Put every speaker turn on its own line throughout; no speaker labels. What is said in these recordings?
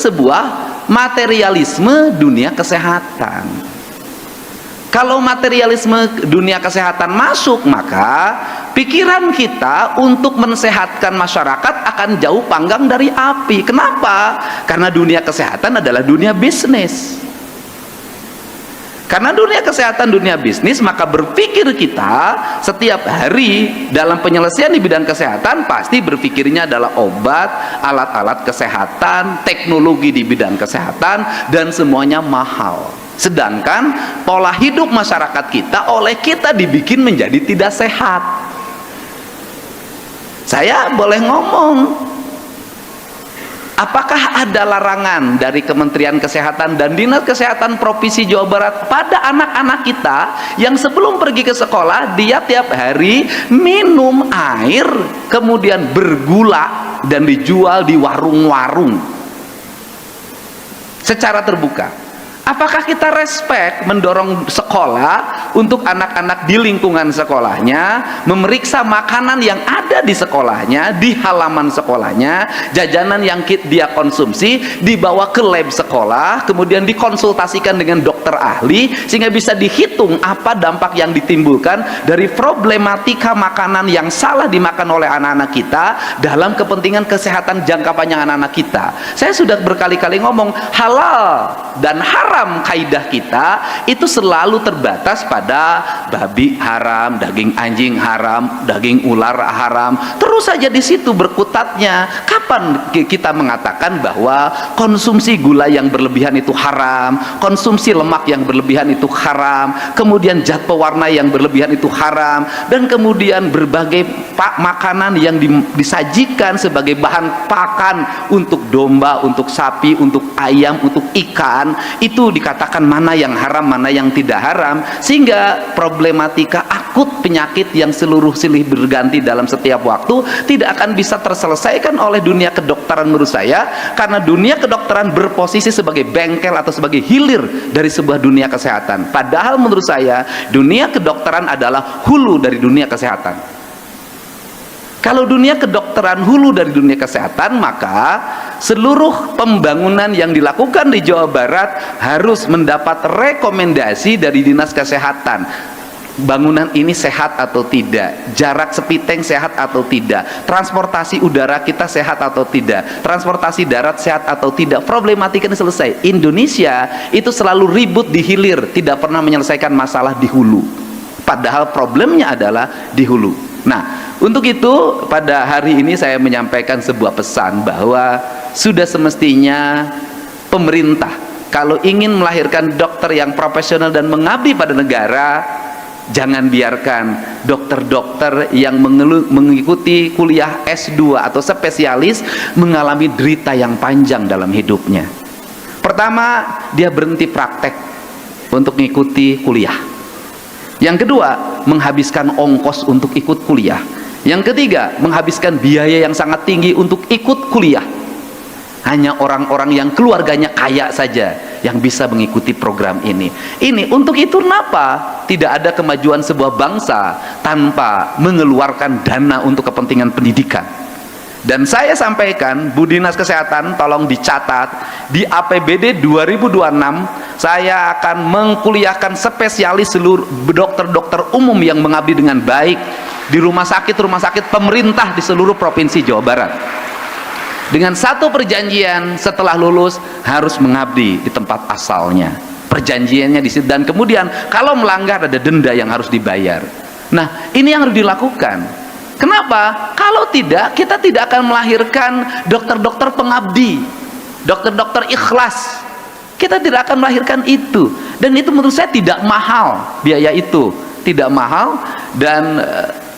sebuah materialisme dunia kesehatan. Kalau materialisme dunia kesehatan masuk, maka pikiran kita untuk mensehatkan masyarakat akan jauh panggang dari api. Kenapa? Karena dunia kesehatan adalah dunia bisnis. Karena dunia kesehatan, dunia bisnis, maka berpikir kita setiap hari dalam penyelesaian di bidang kesehatan pasti berpikirnya adalah obat, alat-alat kesehatan, teknologi di bidang kesehatan, dan semuanya mahal. Sedangkan pola hidup masyarakat kita oleh kita dibikin menjadi tidak sehat. Saya boleh ngomong, apakah ada larangan dari Kementerian Kesehatan dan Dinas Kesehatan Provinsi Jawa Barat pada anak-anak kita yang sebelum pergi ke sekolah dia tiap hari minum air kemudian bergula dan dijual di warung-warung secara terbuka? Apakah kita respect mendorong sekolah untuk anak-anak di lingkungan sekolahnya memeriksa makanan yang ada di sekolahnya, di halaman sekolahnya, jajanan yang dia konsumsi dibawa ke lab sekolah, kemudian dikonsultasikan dengan dokter ahli sehingga bisa dihitung apa dampak yang ditimbulkan dari problematika makanan yang salah dimakan oleh anak-anak kita dalam kepentingan kesehatan jangka panjang anak-anak kita. Saya sudah berkali-kali ngomong, halal dan haram kaidah kita itu selalu terbatas pada babi haram, daging anjing haram, daging ular haram. Terus saja di situ berkutatnya. Kapan kita mengatakan bahwa konsumsi gula yang berlebihan itu haram, konsumsi lemak yang berlebihan itu haram, kemudian zat pewarna yang berlebihan itu haram, dan kemudian berbagai makanan yang disajikan sebagai bahan pakan untuk domba, untuk sapi, untuk ayam, untuk ikan, itu dikatakan mana yang haram, mana yang tidak haram, sehingga problematika akut penyakit yang seluruh silih berganti dalam setiap waktu tidak akan bisa terselesaikan oleh dunia kedokteran menurut saya, karena dunia kedokteran berposisi sebagai bengkel atau sebagai hilir dari sebuah dunia kesehatan. Padahal menurut saya dunia kedokteran adalah hulu dari dunia kesehatan. Kalau dunia kedokteran hulu dari dunia kesehatan, maka seluruh pembangunan yang dilakukan di Jawa Barat harus mendapat rekomendasi dari Dinas Kesehatan. Bangunan ini sehat atau tidak, jarak sepiteng sehat atau tidak, transportasi udara kita sehat atau tidak, transportasi darat sehat atau tidak. Problematika ini selesai. Indonesia itu selalu ribut di hilir, tidak pernah menyelesaikan masalah di hulu, padahal problemnya adalah di hulu. Nah, untuk itu pada hari ini saya menyampaikan sebuah pesan bahwa sudah semestinya pemerintah kalau ingin melahirkan dokter yang profesional dan mengabdi pada negara, jangan biarkan dokter-dokter yang mengikuti kuliah S2 atau spesialis mengalami derita yang panjang dalam hidupnya. Pertama, dia berhenti praktek untuk mengikuti kuliah. Yang kedua, menghabiskan ongkos untuk ikut kuliah. Yang ketiga, menghabiskan biaya yang sangat tinggi untuk ikut kuliah. Hanya orang-orang yang keluarganya kaya saja yang bisa mengikuti program ini. Untuk itu kenapa tidak ada kemajuan sebuah bangsa tanpa mengeluarkan dana untuk kepentingan pendidikan? Dan saya sampaikan, Bu Dinas Kesehatan tolong dicatat, di APBD 2026 saya akan mengkuliahkan spesialis seluruh dokter-dokter umum yang mengabdi dengan baik di rumah sakit pemerintah di seluruh provinsi Jawa Barat, dengan satu perjanjian setelah lulus harus mengabdi di tempat asalnya. Perjanjiannya di situ, dan kemudian kalau melanggar ada denda yang harus dibayar. Nah, ini yang harus dilakukan. Kenapa? Kalau tidak, kita tidak akan melahirkan dokter-dokter pengabdi, dokter-dokter ikhlas. Kita tidak akan melahirkan itu. Dan itu menurut saya tidak mahal, biaya itu tidak mahal. Dan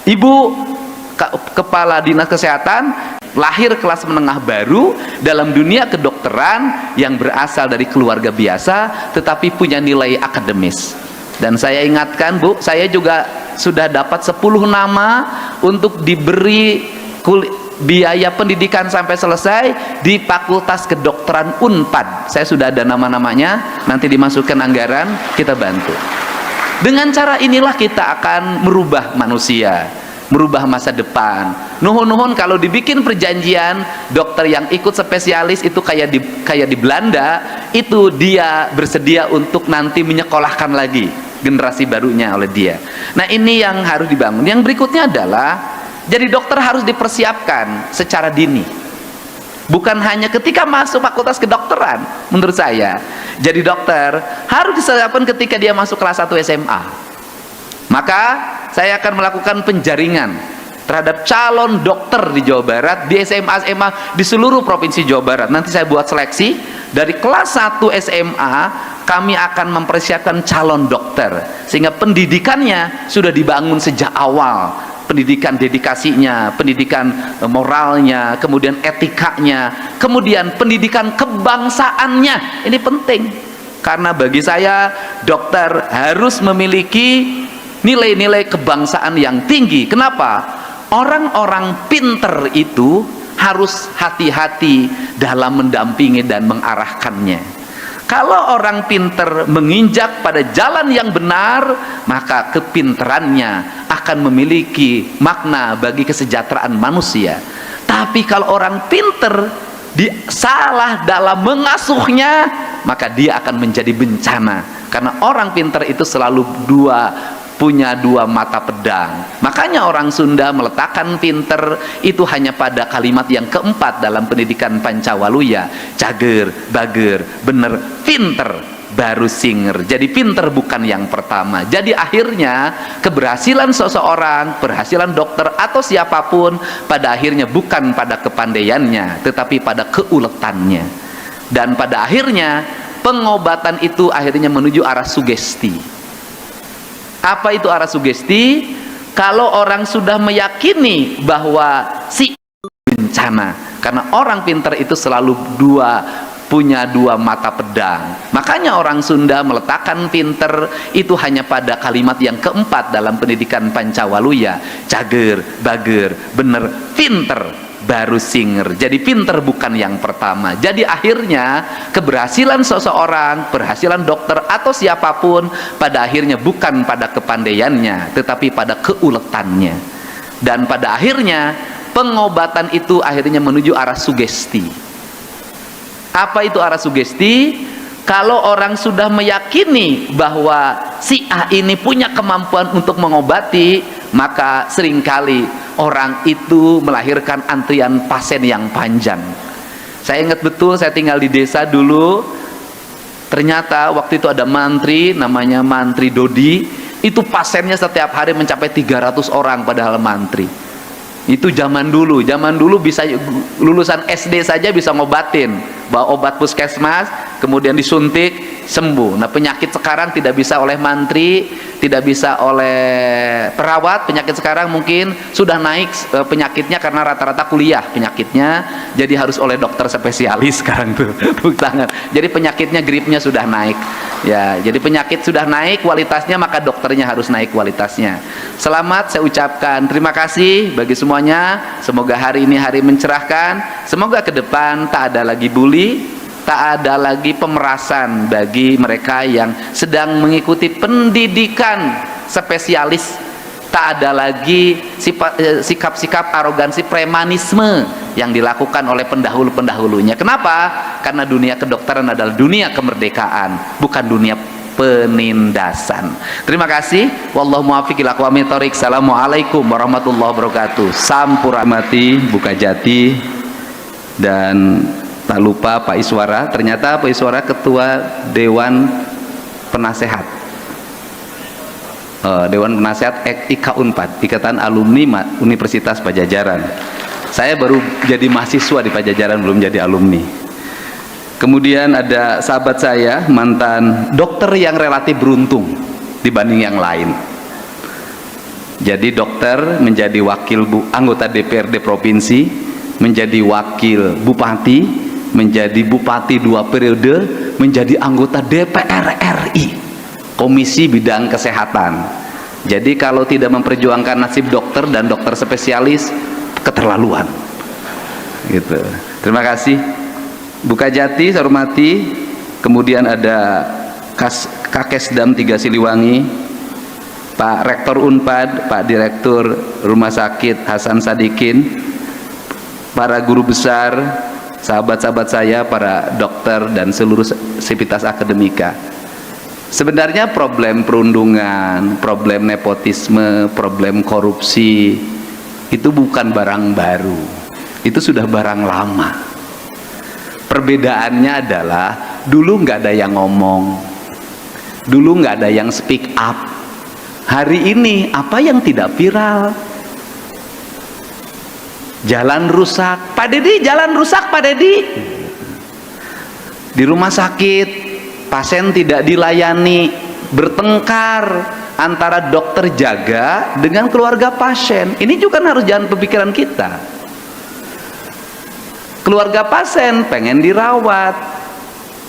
Ibu Kepala Dinas Kesehatan lahir kelas menengah baru dalam dunia kedokteran yang berasal dari keluarga biasa tetapi punya nilai akademis. Dan saya ingatkan, Bu, saya juga sudah dapat 10 nama untuk diberi biaya pendidikan sampai selesai di Fakultas Kedokteran Unpad. Saya sudah ada nama-namanya, nanti dimasukkan anggaran, kita bantu. Dengan cara inilah kita akan merubah manusia. merubah masa depan. Nuhun-nuhun kalau dibikin perjanjian, dokter yang ikut spesialis itu kayak di Belanda, itu dia bersedia untuk nanti menyekolahkan lagi generasi barunya oleh dia. Nah, ini yang harus dibangun. Yang berikutnya adalah jadi dokter harus dipersiapkan secara dini. Bukan hanya ketika masuk fakultas kedokteran, menurut saya. Jadi dokter harus disiapkan ketika dia masuk kelas 1 SMA. Maka saya akan melakukan penjaringan terhadap calon dokter di Jawa Barat, di SMA di seluruh provinsi Jawa Barat. Nanti saya buat seleksi dari kelas 1 SMA, kami akan mempersiapkan calon dokter sehingga pendidikannya sudah dibangun sejak awal. Pendidikan dedikasinya, pendidikan moralnya, kemudian etikanya, kemudian pendidikan kebangsaannya. Ini penting karena bagi saya dokter harus memiliki nilai-nilai kebangsaan yang tinggi. Kenapa? Orang-orang pinter itu harus hati-hati dalam mendampingi dan mengarahkannya. Kalau orang pinter menginjak pada jalan yang benar, maka kepinterannya akan memiliki makna bagi kesejahteraan manusia. Tapi kalau orang pinter salah dalam mengasuhnya, maka dia akan menjadi bencana. Karena orang pinter itu selalu punya dua mata pedang. Makanya orang Sunda meletakkan pinter itu hanya pada kalimat yang keempat dalam pendidikan Pancawaluya. Cager, bager, bener, pinter, baru singer. Jadi pinter bukan yang pertama. Jadi akhirnya keberhasilan seseorang, keberhasilan dokter atau siapapun pada akhirnya bukan pada kepandaiannya, tetapi pada keuletannya. Dan pada akhirnya pengobatan itu akhirnya menuju arah sugesti. Apa itu arah sugesti? Kalau orang sudah meyakini bahwa si bencana, karena orang pintar itu selalu punya dua mata pedang. Makanya orang Sunda meletakkan pinter itu hanya pada kalimat yang keempat dalam pendidikan Pancawaluya. Cager, bager, bener, pinter, baru singer. Jadi pinter bukan yang pertama. Jadi akhirnya keberhasilan seseorang, keberhasilan dokter atau siapapun pada akhirnya bukan pada kepandaiannya, tetapi pada keuletannya. Dan pada akhirnya pengobatan itu akhirnya menuju arah sugesti. Apa itu arah sugesti? Kalau orang sudah meyakini bahwa si A ini punya kemampuan untuk mengobati, maka seringkali orang itu melahirkan antrian pasien yang panjang. Saya ingat betul, saya tinggal di desa dulu. Ternyata waktu itu ada mantri, namanya Mantri Dodi. Itu pasiennya setiap hari mencapai 300 orang padahal mantri. Itu zaman dulu bisa lulusan SD saja bisa ngobatin, bawa obat puskesmas, kemudian disuntik, sembuh. Nah, penyakit sekarang tidak bisa oleh mantri, tidak bisa oleh perawat. Penyakit sekarang mungkin sudah naik penyakitnya karena rata-rata kuliah penyakitnya, jadi harus oleh dokter spesialis sekarang tuh. Tangan. Jadi penyakitnya gripnya sudah naik. Ya, jadi penyakit sudah naik kualitasnya, maka dokternya harus naik kualitasnya. Selamat saya ucapkan, terima kasih bagi semuanya. Semoga hari ini hari mencerahkan. Semoga ke depan tak ada lagi bully, tak ada lagi pemerasan bagi mereka yang sedang mengikuti pendidikan spesialis. Tak ada lagi sikap-sikap arogansi premanisme yang dilakukan oleh pendahulu-pendahulunya. Kenapa? Karena dunia kedokteran adalah dunia kemerdekaan, bukan dunia penindasan. Terima kasih. Wallahu muwaffiq ila aqwamit thoriq. Assalamualaikum warahmatullahi wabarakatuh. Sampurmati Buka Jati. Dan tak lupa Pak Iswara. Ternyata Pak Iswara ketua Dewan Penasehat Dewan Penasehat IKA Unpad, Ikatan Alumni Universitas Pajajaran. Saya baru jadi mahasiswa di Pajajaran, belum jadi alumni. Kemudian ada sahabat saya, mantan dokter yang relatif beruntung dibanding yang lain. Jadi dokter, menjadi wakil anggota DPRD provinsi, menjadi wakil bupati, menjadi bupati 2 periode, menjadi anggota DPR RI, Komisi Bidang Kesehatan. Jadi kalau tidak memperjuangkan nasib dokter dan dokter spesialis, keterlaluan. Gitu. Terima kasih. Buka Jati, saya hormati. Kemudian ada Kakesdam 3 Siliwangi, Pak Rektor Unpad, Pak Direktur Rumah Sakit Hasan Sadikin, para guru besar, sahabat-sahabat saya, para dokter dan seluruh sivitas akademika. Sebenarnya problem perundungan, problem nepotisme, problem korupsi itu bukan barang baru. Itu sudah barang lama. Perbedaannya adalah dulu nggak ada yang ngomong, dulu nggak ada yang speak up. Hari ini apa yang tidak viral? Jalan rusak, Pak Dedi, jalan rusak Pak Dedi. Di rumah sakit, pasien tidak dilayani, bertengkar antara dokter jaga dengan keluarga pasien. Ini juga harus jangan pemikiran kita. Keluarga pasien pengen dirawat,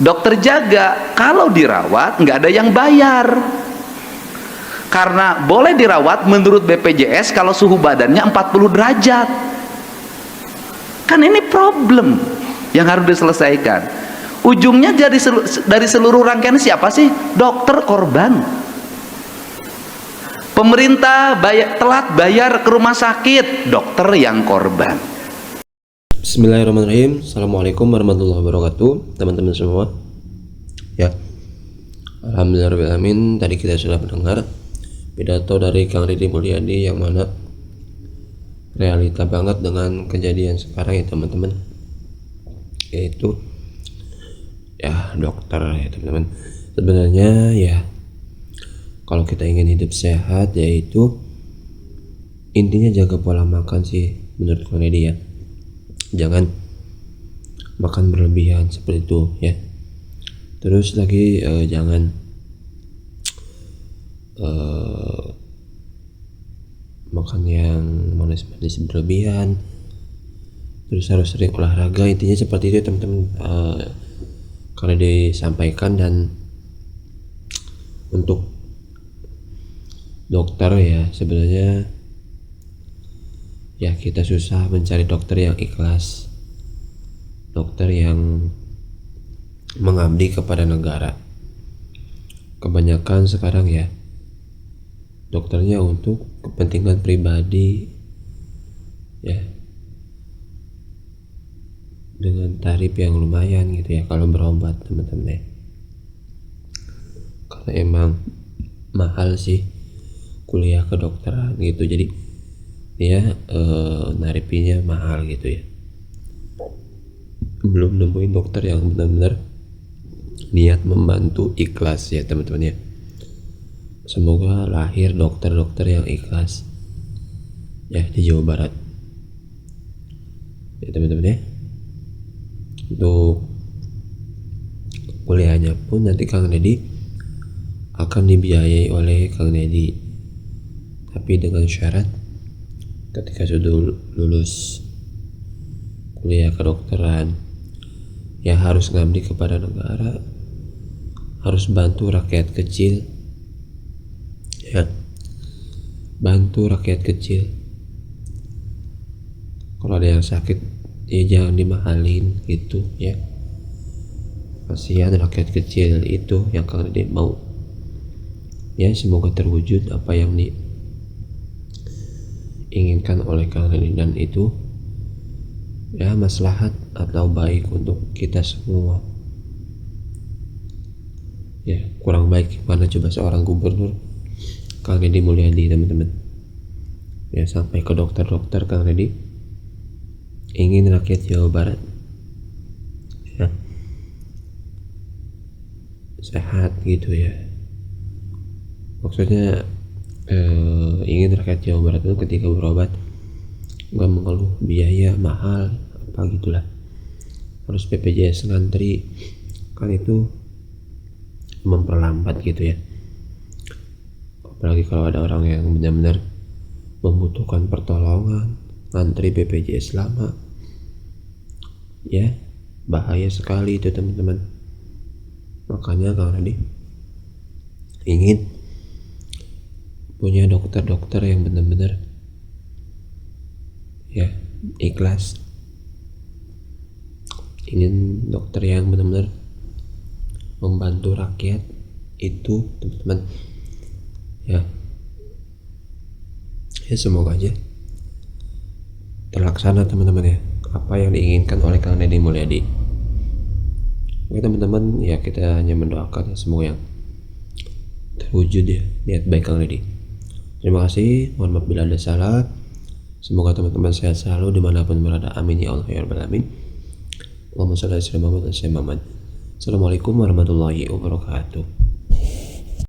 dokter jaga kalau dirawat nggak ada yang bayar. Karena boleh dirawat menurut BPJS kalau suhu badannya 40 derajat. Kan ini problem yang harus diselesaikan. Ujungnya dari seluruh rangkaian siapa sih? Dokter korban. Pemerintah telat bayar ke rumah sakit, dokter yang korban.
Bismillahirrahmanirrahim. Assalamualaikum warahmatullahi wabarakatuh, teman-teman semua. Ya, alhamdulillahirrahmanirrahim. Tadi kita sudah mendengar pidato dari Kang Deddy Mulyadi yang mana realita banget dengan kejadian sekarang ya teman-teman, yaitu ya dokter ya teman-teman. Sebenarnya ya kalau kita ingin hidup sehat, yaitu intinya jaga pola makan sih menurut Kang Deddy ya. Jangan makan berlebihan seperti itu ya. Terus lagi jangan makan yang manis-manis berlebihan. Terus harus sering olahraga, intinya seperti itu teman-teman. Karena disampaikan. Dan untuk dokter ya, sebenarnya ya kita susah mencari dokter yang ikhlas, dokter yang mengabdi kepada negara. Kebanyakan sekarang ya dokternya untuk kepentingan pribadi ya, dengan tarif yang lumayan gitu ya kalau berobat teman-teman ya. Karena emang mahal sih kuliah kedokteran gitu, jadi dia naripinya mahal gitu ya. Belum nemuin dokter yang benar-benar niat membantu, ikhlas ya teman-teman ya. Semoga lahir dokter-dokter yang ikhlas ya di Jawa Barat ya teman-teman ya. Untuk kuliahnya pun nanti Kang Deddy akan dibiayai oleh Kang Deddy, tapi dengan syarat ketika sudah lulus kuliah kedokteran ya harus ngabdi kepada negara, harus bantu rakyat kecil ya, bantu rakyat kecil. Kalau ada yang sakit ya jangan dimahalin gitu ya, kasihan rakyat kecil itu yang Kang Deddy mau ya. Semoga terwujud apa yang diinginkan oleh Kang Deddy, dan itu ya maslahat atau baik untuk kita semua ya. Kurang baik gimana coba seorang gubernur Kang Deddy Mulyadi teman-teman ya, sampai ke dokter-dokter Kang Deddy ingin rakyat Jawa Barat ya sehat gitu ya. Maksudnya ingin rakyat Jawa Barat itu ketika berobat nggak mengeluh biaya mahal apa gitulah, harus BPJS ngantri, kan itu memperlambat gitu ya. Apalagi kalau ada orang yang benar-benar membutuhkan pertolongan, ngantri BPJS lama ya, bahaya sekali itu teman-teman. Makanya Kang Deddy ingin punya dokter-dokter yang benar-benar ya ikhlas, ingin dokter yang benar-benar membantu rakyat itu teman-teman ya. Ya semoga aja terlaksana teman-teman ya, apa yang diinginkan oleh Kang Deddy Mulyadi. Oke teman-teman, ya kita hanya mendoakan semoga yang terwujud ya niat baik Kang Deddy. Terima kasih, mohon maaf bila ada salah. Semoga teman-teman sehat selalu dimanapun berada, amin ya Allah ya rabbal alamin. Allahumma shalli ala sayyidina Muhammad. Assalamualaikum warahmatullahi wabarakatuh.